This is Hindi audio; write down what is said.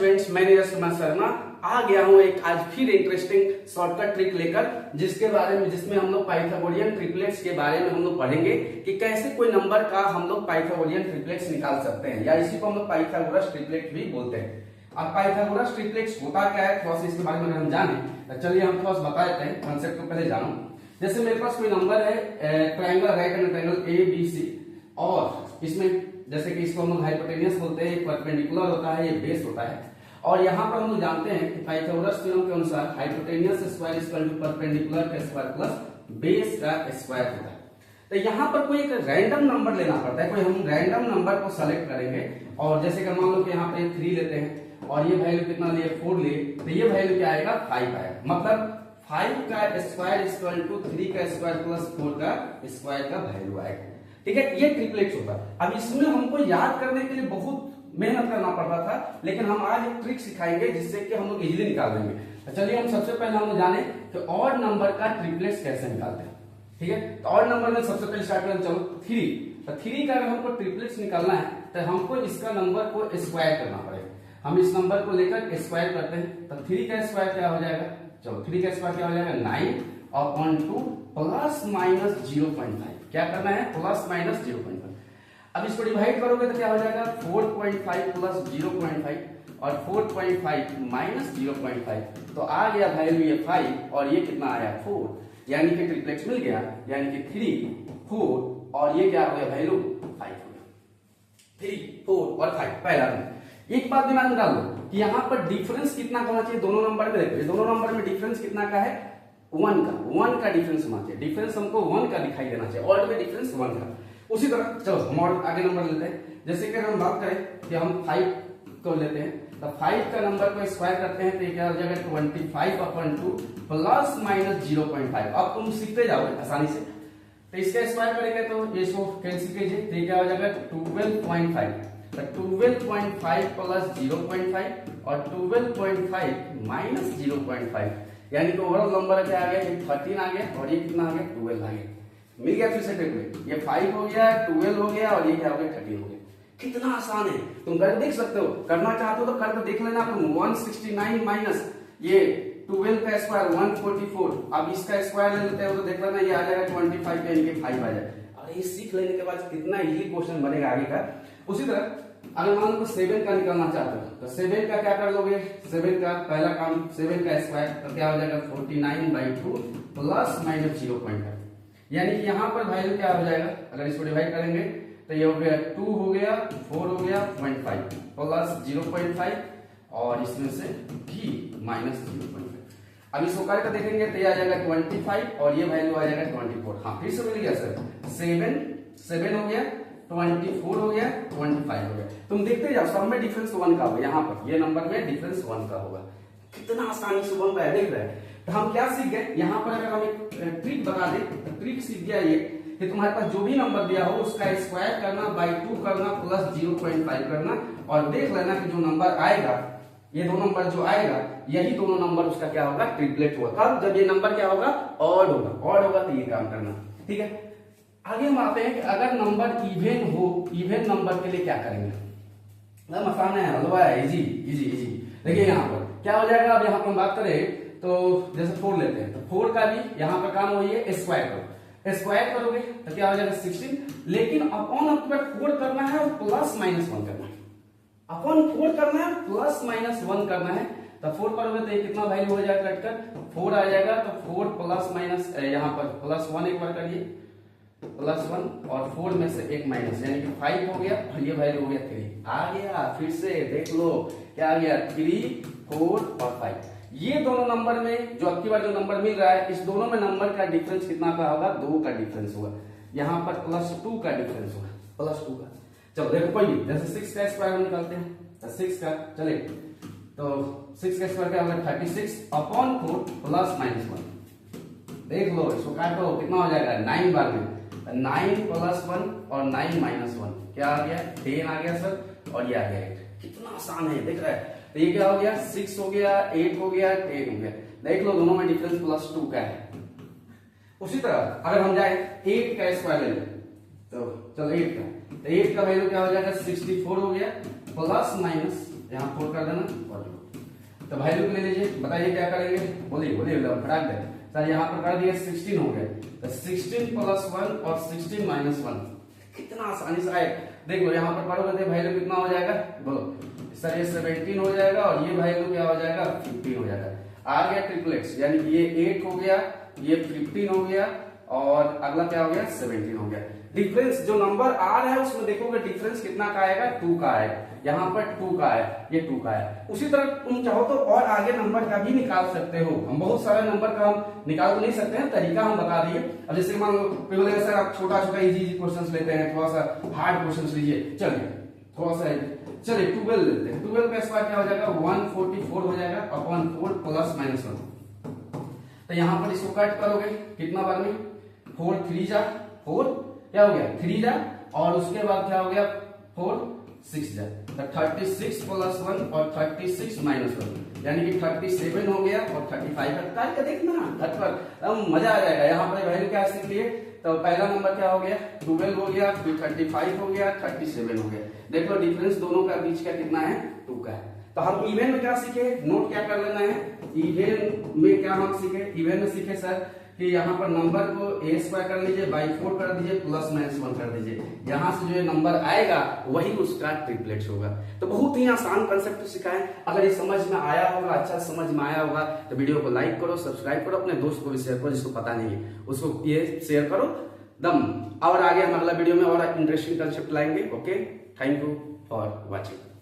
स्टूडेंट्स, मैं नीरज कुमार शर्मा आ गया हूँ एक आज फिर इंटरेस्टिंग शॉर्टकट ट्रिक लेकर, जिसमें हम लोग पाइथागोरियन ट्रिपलेट्स के बारे में हम लोग पढ़ेंगे कि कैसे कोई नंबर का हम लोग पाइथागोरियन ट्रिपलेट्स निकाल सकते हैं, या इसी को हम लोग पाइथागोरस ट्रिपलेट भी बोलते हैं। अब पाइथागोरस ट्रिपलेट्स होता क्या है, थोड़ा सा इसके बारे में अगर हम जाने तो चलिए हम थोड़ा सा बता देते हैं, कॉन्सेप्ट को पहले जानो। जैसे मेरे पास कोई नंबर है triangle right angle triangle A B C, और इसमें जैसे कि इसको हम लोग हाइपोटेनियस बोलते हैं, परपेंडिकुलर होता है, ये बेस होता है। और यहाँ पर हम लोग जानते हैं कि पाइथागोरस थ्योरम के अनुसार hypotenuse square is equal to perpendicular का स्क्वायर प्लस बेस का स्क्वायर होता है। तो यहाँ पर कोई एक रैंडम नंबर लेना पड़ता है, कोई हम रैंडम नंबर को सेलेक्ट करेंगे, और जैसे कि मान लो कि यहाँ पे 3 लेते हैं और ये वैल्यू कितना लिए 4 लिए, तो ये वैल्यू क्या आएगा 5 आएगा। मतलब 5 का स्क्वायर इज इक्वल टू 3 का स्क्वायर प्लस 4 का स्क्वायर का वैल्यू आएगा। ठीक है, ये ट्रिपलेट्स होता है। अब इसमें हमको याद करने के लिए बहुत मेहनत करना पड़ता था, लेकिन हम आज एक ट्रिक सिखाएंगे जिससे कि हम लोग इजीली निकाल देंगे। तो चलिए हम सबसे पहले हम लोग जाने कि ऑड नंबर का ट्रिपलेट्स कैसे निकालते हैं। ठीक है, तो ऑड नंबर में सबसे पहले स्टार्ट करें, चलो 3। तो 3 का अगर हमको ट्रिपलेट्स निकालना है तो हमको इसका नंबर को स्क्वायर करना पड़ेगा। हम इस नंबर को लेकर स्क्वायर करते हैं, तो 3 का स्क्वायर क्या हो जाएगा, चलो 3 का स्क्वायर क्या हो जाएगा 9 अपॉन 2 प्लस माइनस 0.5। क्या करना है, प्लस माइनस 0.5। अब इसको डिवाइड करोगे तो क्या हो जाएगा 4.5 प्लस 0.5 और 4.5 माइनस 0.5, तो आ गया वैल्यू ये 5 और ये कितना आया 4, यानी कि ट्रिपलेट्स मिल गया, यानी कि 3 4 और ये क्या हो गया वैल्यू 5 हो गया। 3 4 और 5 पहला नंबर। एक बात दिमाग में डाल दो कि यहाँ पर डिफरेंस कितना होना चाहिए दोनों नंबर में। देखो दोनों नंबर में डिफरेंस कितना का है, 1 का डिफरेंस होना चाहिए। डिफरेंस हमको 1 का दिखाई देना चाहिए, ऑड में डिफरेंस 1 का। उसी तरह चलो हम और आगे नंबर लेते हैं। जैसे कि हम बात करें कि हम 5 को लेते हैं, तो 5 का नंबर को स्क्वायर करते हैं तो ये क्या हो जाएगा 25 अपॉन 2 प्लस माइनस 0.5। अब तुम सीखते जाओगे आसानी से, तो इसका स्क्वायर करेंगे तो ये इसको कैंसिल कीजिए, तो ये क्या हो जाएगा 12.5। तो 12.5 प्लस 0.5 और 12.5 माइनस 0.5, यानी कि ओवरऑल नंबर क्या आ गया, ये 13 आ गया और ये कितना आ गया 12 आ गया। मिल गया फिर से ट्रिपलेट, ये 5 हो गया, 12 हो गया और ये क्या हो गया 13 हो गया। कितना आसान है, तुम कर देख सकते हो, करना चाहते हो तो कर देख लेना। तुम 169 माइनस ये 12 का स्क्वायर 144, अब इसका स्क्वायर ले लेते हो तो देख लेना ये आ जाएगा 25 यानी कि 5 आ जाएगा। और ये सीख लेने के बाद कितना इजी क्वेश्चन बनेगा आगे का। उसी तरह अगर मान लो 7 का निकालना चाहते हो तो 7 का क्या कर लोगे, 7 का पहला काम 7 का स्क्वायर तो क्या हो जाएगा 49/2 प्लस माइनस 0.5, यानी कि यहाँ पर वैल्यू क्या हो जाएगा, अगर इसको डिवाइड करेंगे तो ये हो गया 2 हो गया 4 हो गया 0.5 प्लस 0.5 और इसमें से भी माइनस 0.5। अब इसको करके देखेंगे तो ये आ जाएगा 25 और ये वैल्यू आ जाएगा 24। हाँ फिर से मिल गया सर, 7 हो गया 24 हो गया 25 हो गया। तुम देखते जाओ सब में डिफरेंस 1 का होगा, यहाँ पर ये नंबर में डिफरेंस 1 का होगा। कितना आसानी से बन रहा है, देख रहे हैं। तो हम क्या सीख गए, यहाँ पर अगर हम एक ट्रिक बता दें तो ट्रिक सीख गया ये कि तुम्हारे पास जो भी नंबर दिया हो उसका स्क्वायर करना, बाई 2 करना, प्लस 0.5 करना, और देख लेना कि जो नंबर आएगा, ये दो नंबर जो आएगा यही दोनों नंबर उसका क्या होगा ट्रिपलेट होगा। तब जब ये नंबर क्या होगा ऑड होगा, ऑड होगा तो ये काम करना। ठीक है, आगे हम आते हैं कि अगर नंबर इवन हो, इवन नंबर के लिए क्या करेंगे। आसान है, हलवा है, इजी इजी इजी। देखिए यहाँ पर क्या हो जाएगा, अब यहाँ पर हम बात करें तो जैसे 4 लेते हैं तो 4 का भी यहाँ पर काम वही है, स्क्वायर करो। स्क्वायर करोगे तो क्या हो जाएगा 16, लेकिन अपॉन 4 करना है और प्लस माइनस 1 करना है। अपॉन 4 करना है प्लस माइनस 1 करना है, तो 4 करोगे तो ये कितना वैल्यू हो जाएगा, कटकर 4 आ जाएगा। तो 4 प्लस माइनस यहाँ पर प्लस 1 एक बार करिए, प्लस 1 और 4 में से एक माइनस, यानी कि 5 हो गया और ये वैल्यू हो गया 3 आ गया। फिर से देख लो क्या आ गया 3 4 और 5। ये दोनों नंबर में जो आपकी बार जो नंबर मिल रहा है, इस दोनों में नंबर का डिफरेंस कितना का होगा, 2 का डिफरेंस होगा। यहाँ पर +2 का डिफरेंस होगा, +2 का। चलो देखो कोई भी, जैसे 6 का स्क्वायर हम निकालते हैं तो 6 का चले तो 6 का स्क्वायर क्या होगा 36 अपॉन 4 प्लस माइनस 1। देख लो इसको काटो कितना हो जाएगा 9 बार में, 9 प्लस 1 और 9 माइनस 1 क्या आ गया 10 आ गया सर, और ये आ गया 8। कितना आसान है, देख रहा है। तो ये क्या हो गया 6 हो गया 8 हो गया 10 हो गया। देख लो दोनों में डिफरेंस +2 का है। उसी तरह अगर हम जाए 8 का स्क्वायर ले लें तो चलो 8 का, तो 8 का वैल्यू क्या हो जाएगा 64 हो गया प्लस माइनस यहाँ 4 कर देना और तो वैल्यू ले लीजिए, बताइए क्या करेंगे, बोलिए बोलिए फटाक दे सर। यहाँ पर कर दिए 16 हो गया, तो 16 प्लस 1 और 16 माइनस 1, कितना आसानी से आए। देख लो यहाँ पर पढ़ोगे तो वैल्यू कितना हो जाएगा, बोलो सर ये 17 हो जाएगा और ये वैल्यू क्या हो जाएगा 15 हो जाएगा। आ गया ट्रिपलेट्स, यानी ये 8 हो गया, ये 15 हो गया और अगला क्या हो गया 17 हो गया। डिफरेंस जो नंबर आ रहा है उसमें देखोगे डिफरेंस कितना का आएगा 2 का आएगा, यहाँ पर 2 का है, ये 2 का है। उसी तरह तुम चाहो तो और आगे नंबर का भी निकाल सकते हो, हम बहुत सारे नंबर का हम निकाल तो नहीं सकते हैं, तरीका हम बता दिए। अब जैसे मान लो कोई बोलेगा सर आप छोटा छोटा इजी क्वेश्चन लेते हैं, थोड़ा सा हार्ड क्वेश्चन लीजिए, चलिए थोड़ा सा चलिए 12 लेते हैं। 12 का स्क्वायर क्या हो जाएगा 144 हो जाएगा अपॉन 4 प्लस माइनस 1। तो यहाँ पर इसको कट करोगे कितना बार में 4 3 जा 4 क्या हो गया 3 जा और उसके बाद क्या हो गया 4 6 जा, तो 36 प्लस 1 और 36 माइनस 1 यानी कि 37 हो गया और 35 का देखना घट पर मजा आ जाएगा। यहाँ पर वैल्यू क्या सीख लिए, तो पहला नंबर क्या हो गया 12 हो गया, फिर 35 हो गया, 37 हो गया। देख लो डिफरेंस दोनों का बीच का कितना है 2 का है। तो हम इवन में क्या सीखे, नोट क्या कर लेना है, इवन में क्या हम सीखे, इवन में सीखे सर कि यहाँ पर नंबर को a स्क्वायर कर लीजिए बाई 4 कर दीजिए प्लस माइनस 1 कर दीजिए, यहाँ से जो ये नंबर आएगा वही उसका ट्रिपलेट्स होगा। तो बहुत ही आसान कंसेप्ट सिखाएं। अगर ये समझ में आया होगा, अच्छा समझ में आया होगा तो वीडियो को लाइक करो, सब्सक्राइब करो, अपने दोस्त को भी शेयर करो जिसको पता नहीं है उसको ये शेयर करो दम। और आगे हम अगला वीडियो में और इंटरेस्टिंग कंसेप्ट लाएंगे। Okay, thank you for watching.